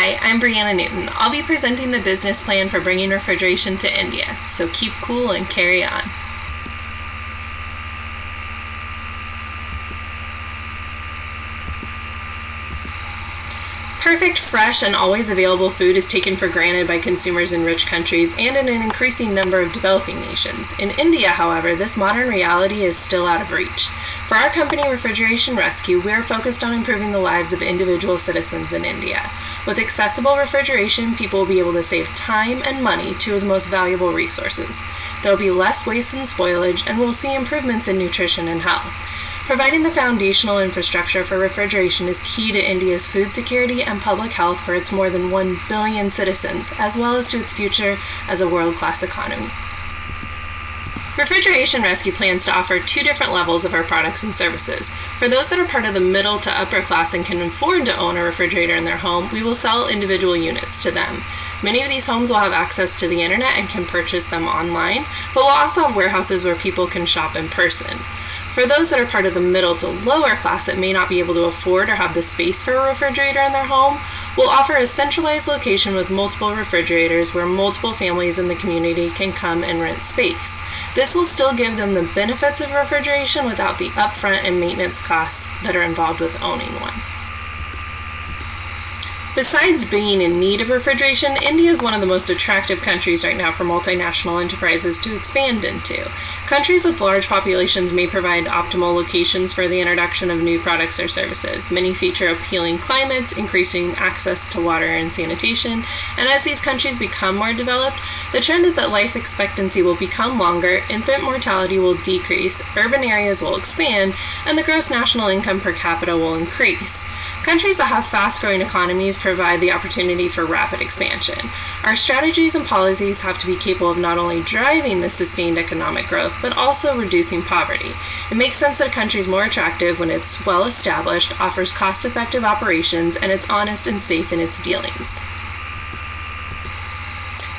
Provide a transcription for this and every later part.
Hi, I'm Brianna Newton. I'll be presenting the business plan for bringing refrigeration to India, so keep cool and carry on. Perfect, fresh, and always available food is taken for granted by consumers in rich countries and in an increasing number of developing nations. In India, however, this modern reality is still out of reach. For our company, Refrigeration Rescue, we are focused on improving the lives of individual citizens in India. With accessible refrigeration, people will be able to save time and money, two of the most valuable resources. There will be less waste and spoilage, and we'll see improvements in nutrition and health. Providing the foundational infrastructure for refrigeration is key to India's food security and public health for its more than 1 billion citizens, as well as to its future as a world-class economy. Refrigeration Rescue plans to offer 2 different levels of our products and services. For those that are part of the middle to upper class and can afford to own a refrigerator in their home, we will sell individual units to them. Many of these homes will have access to the internet and can purchase them online, but we'll also have warehouses where people can shop in person. For those that are part of the middle to lower class that may not be able to afford or have the space for a refrigerator in their home, we'll offer a centralized location with multiple refrigerators where multiple families in the community can come and rent space. This will still give them the benefits of refrigeration without the upfront and maintenance costs that are involved with owning one. Besides being in need of refrigeration, India is one of the most attractive countries right now for multinational enterprises to expand into. Countries with large populations may provide optimal locations for the introduction of new products or services. Many feature appealing climates, increasing access to water and sanitation, and as these countries become more developed, the trend is that life expectancy will become longer, infant mortality will decrease, urban areas will expand, and the gross national income per capita will increase. Countries that have fast-growing economies provide the opportunity for rapid expansion. Our strategies and policies have to be capable of not only driving the sustained economic growth, but also reducing poverty. It makes sense that a country is more attractive when it's well-established, offers cost-effective operations, and it's honest and safe in its dealings.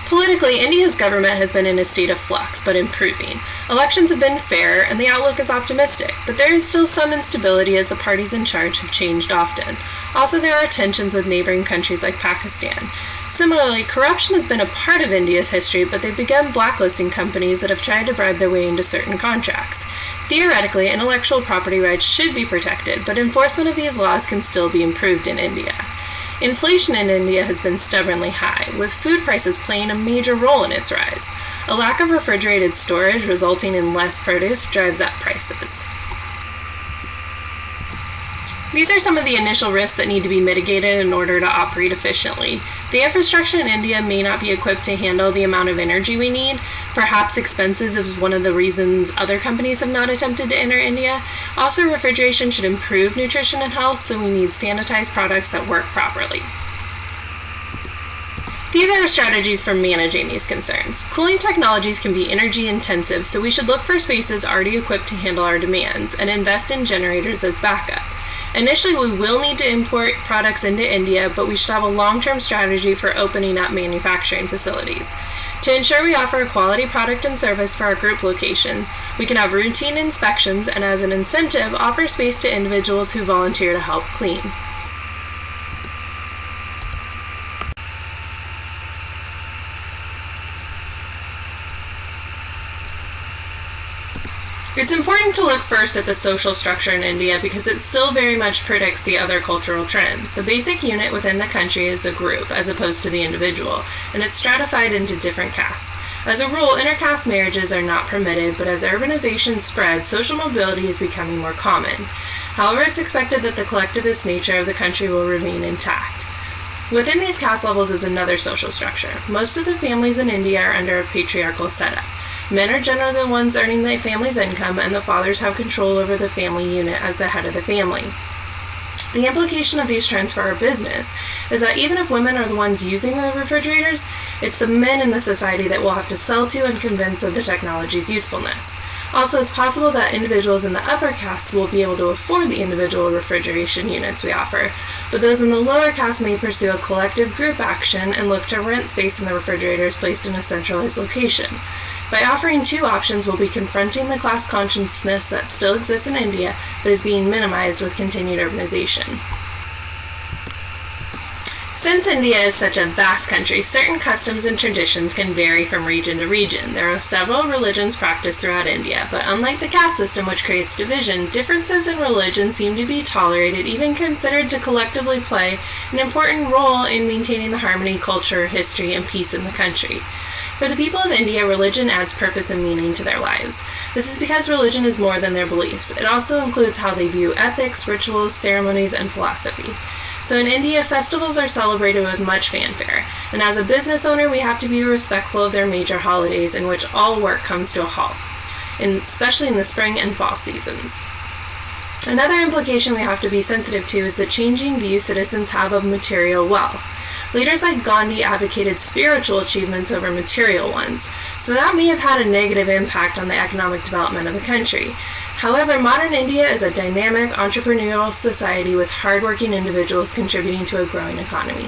Politically, India's government has been in a state of flux, but improving. Elections have been fair, and the outlook is optimistic, but there is still some instability as the parties in charge have changed often. Also, there are tensions with neighboring countries like Pakistan. Similarly, corruption has been a part of India's history, but they've begun blacklisting companies that have tried to bribe their way into certain contracts. Theoretically, intellectual property rights should be protected, but enforcement of these laws can still be improved in India. Inflation in India has been stubbornly high, with food prices playing a major role in its rise. A lack of refrigerated storage resulting in less produce drives up prices. These are some of the initial risks that need to be mitigated in order to operate efficiently. The infrastructure in India may not be equipped to handle the amount of energy we need. Perhaps expenses is one of the reasons other companies have not attempted to enter India. Also, refrigeration should improve nutrition and health, so we need sanitized products that work properly. These are our strategies for managing these concerns. Cooling technologies can be energy intensive, so we should look for spaces already equipped to handle our demands and invest in generators as backup. Initially, we will need to import products into India, but we should have a long-term strategy for opening up manufacturing facilities. To ensure we offer a quality product and service for our group locations, we can have routine inspections and, as an incentive, offer space to individuals who volunteer to help clean. It's important to look first at the social structure in India because it still very much predicts the other cultural trends. The basic unit within the country is the group as opposed to the individual, and it's stratified into different castes. As a rule, intercaste marriages are not permitted, but as urbanization spreads, social mobility is becoming more common. However, it's expected that the collectivist nature of the country will remain intact. Within these caste levels is another social structure. Most of the families in India are under a patriarchal setup. Men are generally the ones earning the family's income, and the fathers have control over the family unit as the head of the family. The implication of these trends for our business is that even if women are the ones using the refrigerators, it's the men in the society that we'll have to sell to and convince of the technology's usefulness. Also, it's possible that individuals in the upper castes will be able to afford the individual refrigeration units we offer, but those in the lower castes may pursue a collective group action and look to rent space in the refrigerators placed in a centralized location. By offering 2 options, we'll be confronting the class consciousness that still exists in India, but is being minimized with continued urbanization. Since India is such a vast country, certain customs and traditions can vary from region to region. There are several religions practiced throughout India, but unlike the caste system which creates division, differences in religion seem to be tolerated, even considered to collectively play an important role in maintaining the harmony, culture, history, and peace in the country. For the people of India, religion adds purpose and meaning to their lives. This is because religion is more than their beliefs. It also includes how they view ethics, rituals, ceremonies, and philosophy. So in India, festivals are celebrated with much fanfare, and as a business owner, we have to be respectful of their major holidays in which all work comes to a halt, especially in the spring and fall seasons. Another implication we have to be sensitive to is the changing view citizens have of material wealth. Leaders like Gandhi advocated spiritual achievements over material ones, so that may have had a negative impact on the economic development of the country. However, modern India is a dynamic, entrepreneurial society with hardworking individuals contributing to a growing economy.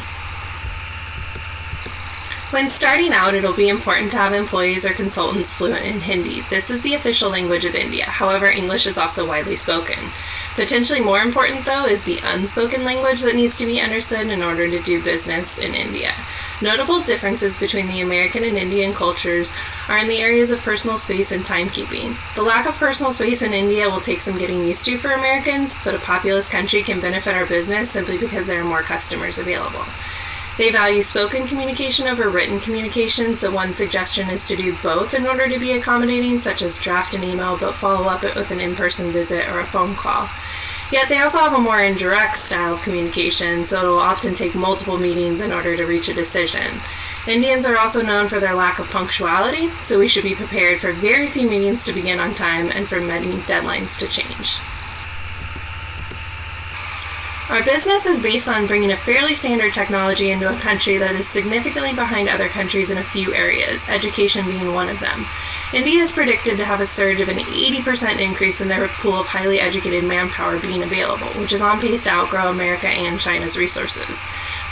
When starting out, it'll be important to have employees or consultants fluent in Hindi. This is the official language of India. However, English is also widely spoken. Potentially more important, though, is the unspoken language that needs to be understood in order to do business in India. Notable differences between the American and Indian cultures are in the areas of personal space and timekeeping. The lack of personal space in India will take some getting used to for Americans, but a populous country can benefit our business simply because there are more customers available. They value spoken communication over written communication, so one suggestion is to do both in order to be accommodating, such as draft an email but follow up it with an in-person visit or a phone call. Yet they also have a more indirect style of communication, so it will often take multiple meetings in order to reach a decision. Indians are also known for their lack of punctuality, so we should be prepared for very few meetings to begin on time and for many deadlines to change. Our business is based on bringing a fairly standard technology into a country that is significantly behind other countries in a few areas, education being one of them. India is predicted to have a surge of an 80% increase in their pool of highly educated manpower being available, which is on pace to outgrow America and China's resources.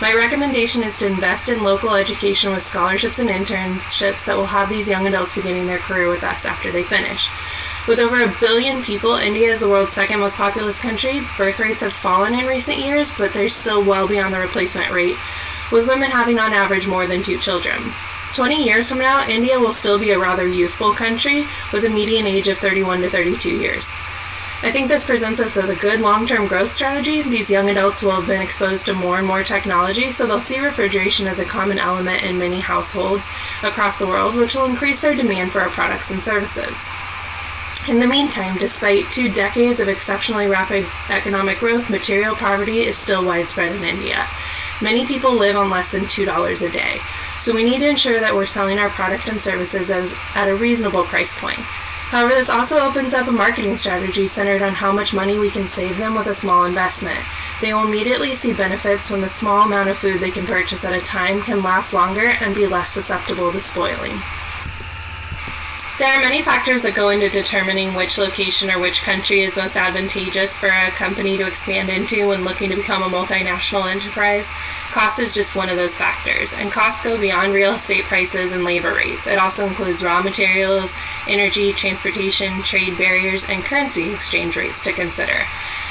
My recommendation is to invest in local education with scholarships and internships that will have these young adults beginning their career with us after they finish. With over 1 billion people, India is the world's second most populous country. Birth rates have fallen in recent years, but they're still well beyond the replacement rate, with women having on average more than 2 children. 20 years from now, India will still be a rather youthful country with a median age of 31 to 32 years. I think this presents us with a good long-term growth strategy. These young adults will have been exposed to more and more technology, so they'll see refrigeration as a common element in many households across the world, which will increase their demand for our products and services. In the meantime, despite 2 decades of exceptionally rapid economic growth, material poverty is still widespread in India. Many people live on less than $2 a day, so we need to ensure that we're selling our product and services at a reasonable price point. However, this also opens up a marketing strategy centered on how much money we can save them with a small investment. They will immediately see benefits when the small amount of food they can purchase at a time can last longer and be less susceptible to spoiling. There are many factors that go into determining which location or which country is most advantageous for a company to expand into when looking to become a multinational enterprise. Cost is just one of those factors, and costs go beyond real estate prices and labor rates. It also includes raw materials, energy, transportation, trade barriers, and currency exchange rates to consider.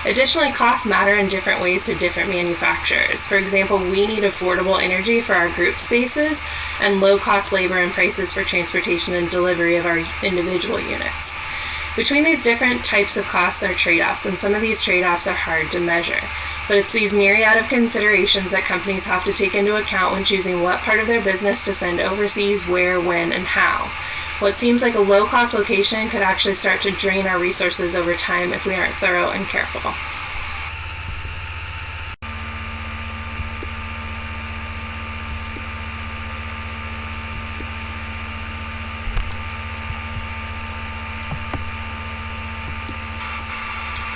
Additionally, costs matter in different ways to different manufacturers. For example, we need affordable energy for our group spaces and low-cost labor and prices for transportation and delivery of our individual units. Between these different types of costs are trade-offs, and some of these trade-offs are hard to measure. But it's these myriad of considerations that companies have to take into account when choosing what part of their business to send overseas, where, when, and how. What seems like a low-cost location could actually start to drain our resources over time if we aren't thorough and careful.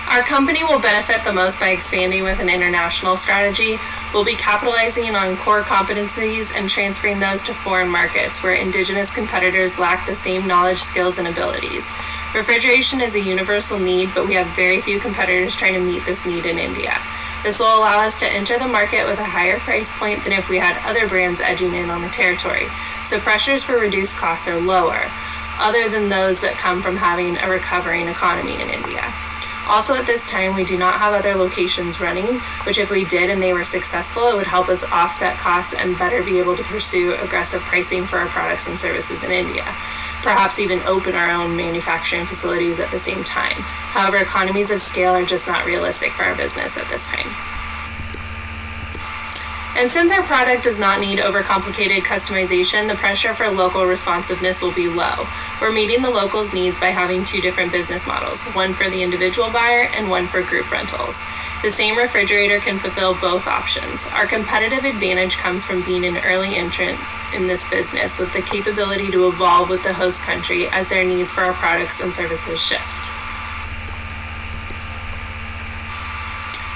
Our company will benefit the most by expanding with an international strategy. We'll be capitalizing on core competencies and transferring those to foreign markets where indigenous competitors lack the same knowledge, skills, and abilities. Refrigeration is a universal need, but we have very few competitors trying to meet this need in India. This will allow us to enter the market with a higher price point than if we had other brands edging in on the territory, so pressures for reduced costs are lower, other than those that come from having a recovering economy in India. Also at this time, we do not have other locations running, which if we did and they were successful, it would help us offset costs and better be able to pursue aggressive pricing for our products and services in India. Perhaps even open our own manufacturing facilities at the same time. However, economies of scale are just not realistic for our business at this time. And since our product does not need overcomplicated customization, the pressure for local responsiveness will be low. We're meeting the locals' needs by having two different business models, one for the individual buyer and one for group rentals. The same refrigerator can fulfill both options. Our competitive advantage comes from being an early entrant in this business with the capability to evolve with the host country as their needs for our products and services shift.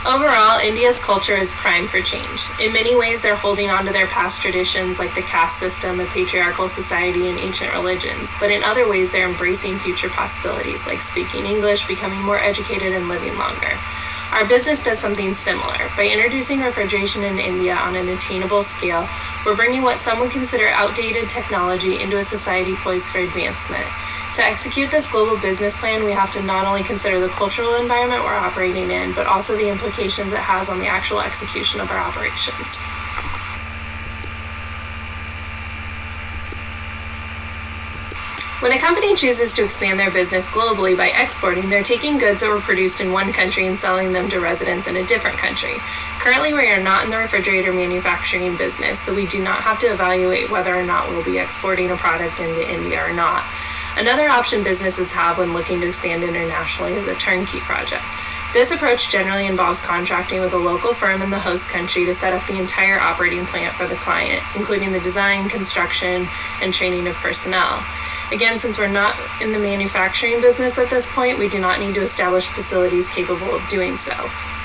Overall, India's culture is primed for change. In many ways, they're holding on to their past traditions like the caste system, a patriarchal society, and ancient religions. But in other ways, they're embracing future possibilities like speaking English, becoming more educated, and living longer. Our business does something similar. By introducing refrigeration in India on an attainable scale, we're bringing what some would consider outdated technology into a society poised for advancement. To execute this global business plan, we have to not only consider the cultural environment we're operating in, but also the implications it has on the actual execution of our operations. When a company chooses to expand their business globally by exporting, they're taking goods that were produced in one country and selling them to residents in a different country. Currently, we are not in the refrigerator manufacturing business, so we do not have to evaluate whether or not we'll be exporting a product into India or not. Another option businesses have when looking to expand internationally is a turnkey project. This approach generally involves contracting with a local firm in the host country to set up the entire operating plant for the client, including the design, construction, and training of personnel. Again, since we're not in the manufacturing business at this point, we do not need to establish facilities capable of doing so.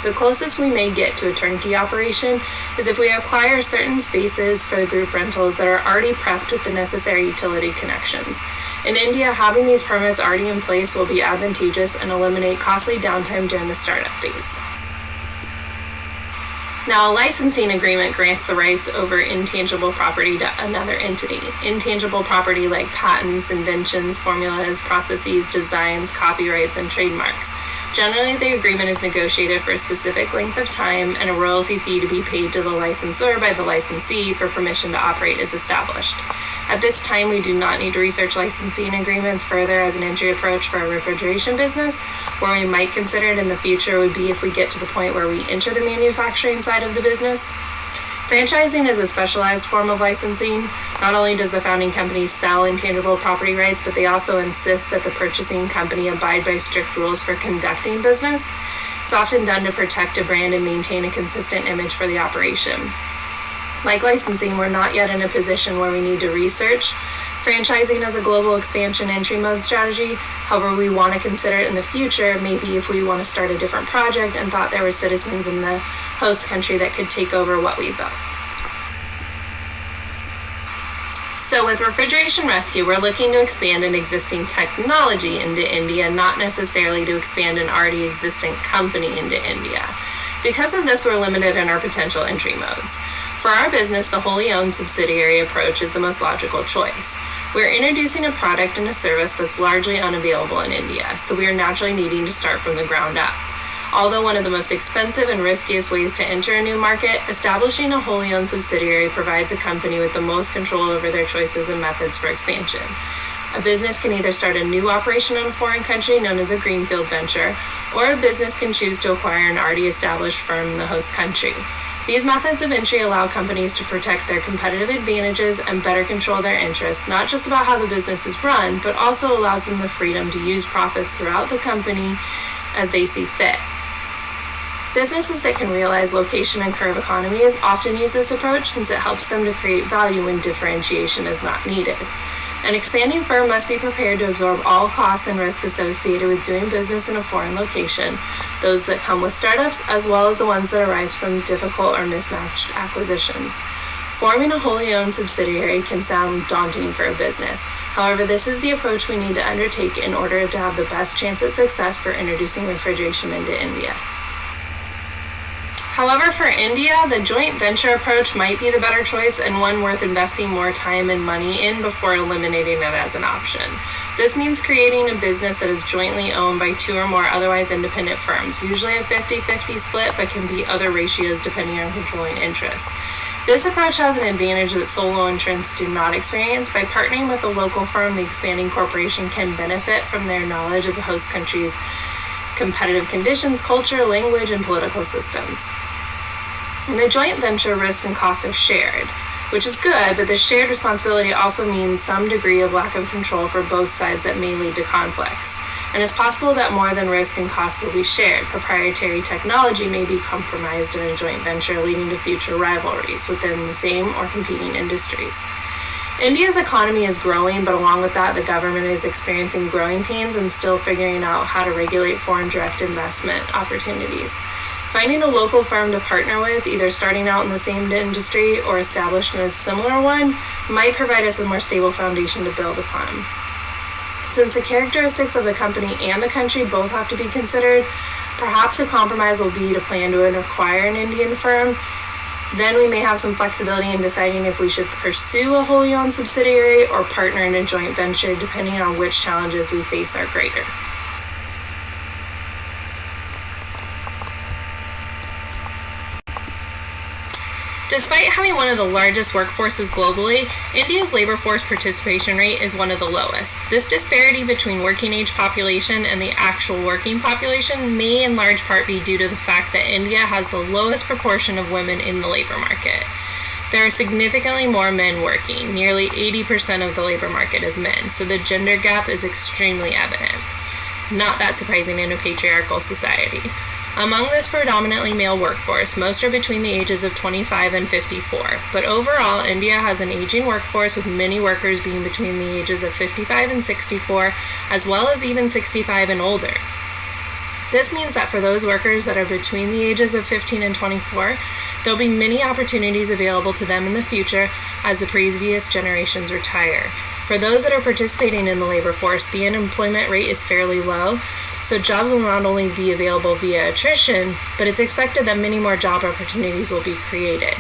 The closest we may get to a turnkey operation is if we acquire certain spaces for the group rentals that are already prepped with the necessary utility connections. In India, having these permits already in place will be advantageous and eliminate costly downtime during the startup phase. Now, a licensing agreement grants the rights over intangible property to another entity. Intangible property like patents, inventions, formulas, processes, designs, copyrights, and trademarks. Generally, the agreement is negotiated for a specific length of time, and a royalty fee to be paid to the licensor by the licensee for permission to operate is established. At this time, we do not need to research licensing agreements further as an entry approach for a refrigeration business. Where we might consider it in the future would be if we get to the point where we enter the manufacturing side of the business. Franchising is a specialized form of licensing. Not only does the founding company sell intangible property rights, but they also insist that the purchasing company abide by strict rules for conducting business. It's often done to protect a brand and maintain a consistent image for the operation. Like licensing, we're not yet in a position where we need to research franchising as a global expansion entry mode strategy. However, we want to consider it in the future, maybe if we want to start a different project and thought there were citizens in the host country that could take over what we built. So with Refrigeration Rescue, we're looking to expand an existing technology into India, not necessarily to expand an already existing company into India. Because of this, we're limited in our potential entry modes. For our business, the wholly owned subsidiary approach is the most logical choice. We're introducing a product and a service that's largely unavailable in India, so we are naturally needing to start from the ground up. Although one of the most expensive and riskiest ways to enter a new market, establishing a wholly owned subsidiary provides a company with the most control over their choices and methods for expansion. A business can either start a new operation in a foreign country known as a greenfield venture, or a business can choose to acquire an already established firm in the host country. These methods of entry allow companies to protect their competitive advantages and better control their interests, not just about how the business is run, but also allows them the freedom to use profits throughout the company as they see fit. Businesses that can realize location and curve economies often use this approach since it helps them to create value when differentiation is not needed. An expanding firm must be prepared to absorb all costs and risks associated with doing business in a foreign location, those that come with startups as well as the ones that arise from difficult or mismatched acquisitions. Forming a wholly owned subsidiary can sound daunting for a business. However, this is the approach we need to undertake in order to have the best chance at success for introducing refrigeration into India. However, for India, the joint venture approach might be the better choice and one worth investing more time and money in before eliminating it as an option. This means creating a business that is jointly owned by two or more otherwise independent firms, usually a 50-50 split, but can be other ratios depending on controlling interests. This approach has an advantage that solo entrants do not experience. By partnering with a local firm, the expanding corporation can benefit from their knowledge of the host country's competitive conditions, culture, language, and political systems. In a joint venture, risks and costs are shared, which is good, but this shared responsibility also means some degree of lack of control for both sides that may lead to conflicts. And it's possible that more than risk and costs will be shared. Proprietary technology may be compromised in a joint venture, leading to future rivalries within the same or competing industries. India's economy is growing, but along with that, the government is experiencing growing pains and still figuring out how to regulate foreign direct investment opportunities. Finding a local firm to partner with, either starting out in the same industry or established in a similar one, might provide us a more stable foundation to build upon. Since the characteristics of the company and the country both have to be considered, perhaps a compromise will be to plan to acquire an Indian firm. Then we may have some flexibility in deciding if we should pursue a wholly owned subsidiary or partner in a joint venture, depending on which challenges we face are greater. Despite having one of the largest workforces globally, India's labor force participation rate is one of the lowest. This disparity between working age population and the actual working population may in large part be due to the fact that India has the lowest proportion of women in the labor market. There are significantly more men working. Nearly 80% of the labor market is men, so the gender gap is extremely evident. Not that surprising in a patriarchal society. Among this predominantly male workforce, most are between the ages of 25 and 54, but overall, India has an aging workforce with many workers being between the ages of 55 and 64, as well as even 65 and older. This means that for those workers that are between the ages of 15 and 24, there'll be many opportunities available to them in the future as the previous generations retire. For those that are participating in the labor force, the unemployment rate is fairly low, so jobs will not only be available via attrition, but it's expected that many more job opportunities will be created.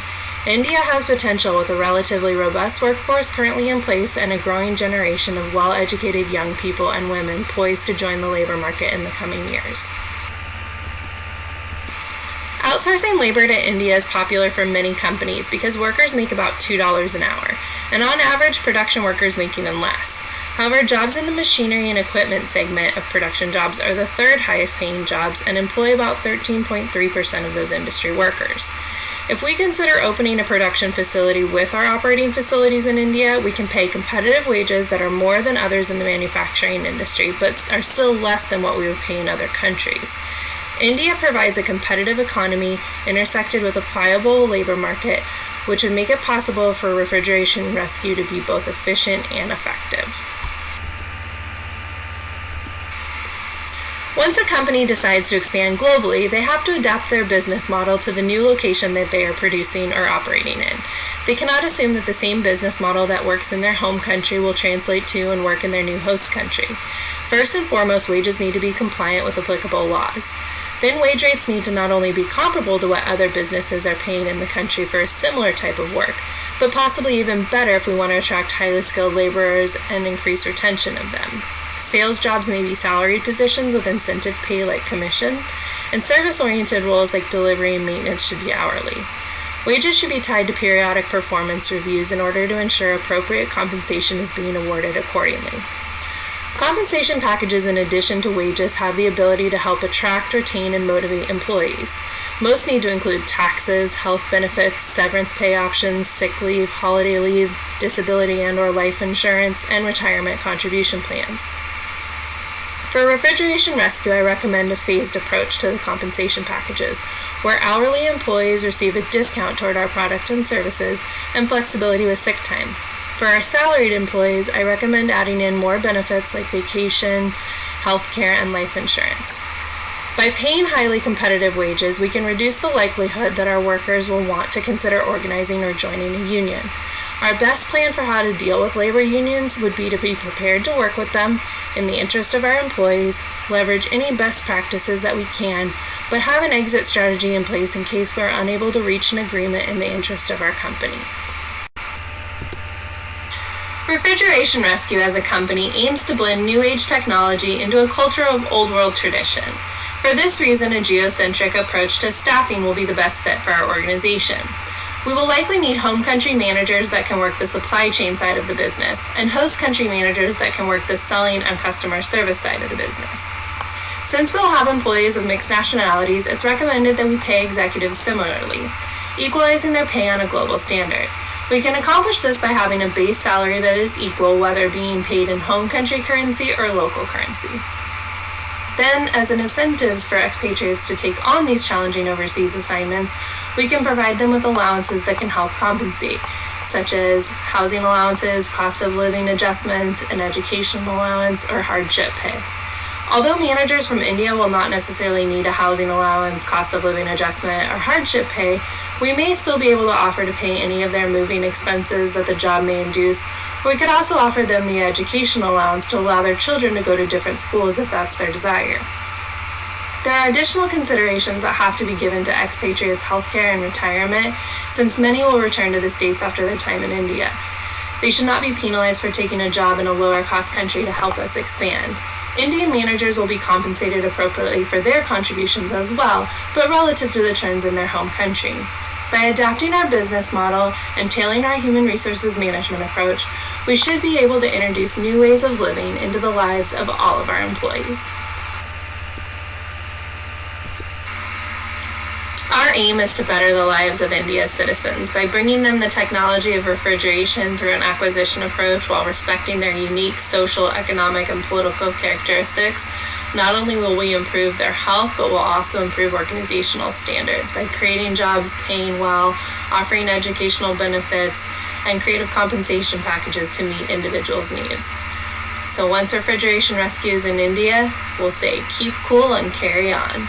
India has potential with a relatively robust workforce currently in place and a growing generation of well-educated young people and women poised to join the labor market in the coming years. Outsourcing labor to India is popular for many companies because workers make about $2 an hour, and on average, production workers make even less. However, jobs in the machinery and equipment segment of production jobs are the third highest paying jobs and employ about 13.3% of those industry workers. If we consider opening a production facility with our operating facilities in India, we can pay competitive wages that are more than others in the manufacturing industry, but are still less than what we would pay in other countries. India provides a competitive economy intersected with a pliable labor market, which would make it possible for refrigeration rescue to be both efficient and effective. Once a company decides to expand globally, they have to adapt their business model to the new location that they are producing or operating in. They cannot assume that the same business model that works in their home country will translate to and work in their new host country. First and foremost, wages need to be compliant with applicable laws. Then wage rates need to not only be comparable to what other businesses are paying in the country for a similar type of work, but possibly even better if we want to attract highly skilled laborers and increase retention of them. Sales jobs may be salaried positions with incentive pay like commission, and service-oriented roles like delivery and maintenance should be hourly. Wages should be tied to periodic performance reviews in order to ensure appropriate compensation is being awarded accordingly. Compensation packages in addition to wages have the ability to help attract, retain, and motivate employees. Most need to include taxes, health benefits, severance pay options, sick leave, holiday leave, disability and/or life insurance, and retirement contribution plans. For refrigeration rescue, I recommend a phased approach to the compensation packages, where hourly employees receive a discount toward our product and services and flexibility with sick time. For our salaried employees, I recommend adding in more benefits like vacation, healthcare, and life insurance. By paying highly competitive wages, we can reduce the likelihood that our workers will want to consider organizing or joining a union. Our best plan for how to deal with labor unions would be to be prepared to work with them in the interest of our employees, leverage any best practices that we can, but have an exit strategy in place in case we're unable to reach an agreement in the interest of our company. Refrigeration Rescue as a company aims to blend new age technology into a culture of old world tradition. For this reason, a geocentric approach to staffing will be the best fit for our organization. We will likely need home country managers that can work the supply chain side of the business, and host country managers that can work the selling and customer service side of the business. Since we'll have employees of mixed nationalities, it's recommended that we pay executives similarly, equalizing their pay on a global standard. We can accomplish this by having a base salary that is equal whether being paid in home country currency or local currency. Then, as an incentives for expatriates to take on these challenging overseas assignments, we can provide them with allowances that can help compensate, such as housing allowances, cost of living adjustments, an education allowance, or hardship pay. Although managers from India will not necessarily need a housing allowance, cost of living adjustment, or hardship pay, we may still be able to offer to pay any of their moving expenses that the job may induce. We could also offer them the education allowance to allow their children to go to different schools if that's their desire. There are additional considerations that have to be given to expatriates' healthcare and retirement, since many will return to the States after their time in India. They should not be penalized for taking a job in a lower-cost country to help us expand. Indian managers will be compensated appropriately for their contributions as well, but relative to the trends in their home country. By adapting our business model and tailoring our human resources management approach, we should be able to introduce new ways of living into the lives of all of our employees. Our aim is to better the lives of India's citizens by bringing them the technology of refrigeration through an acquisition approach while respecting their unique social, economic, and political characteristics. Not only will we improve their health, but we'll also improve organizational standards by creating jobs, paying well, offering educational benefits, and creative compensation packages to meet individuals' needs. So once Refrigeration Rescue is in India, we'll say keep cool and carry on.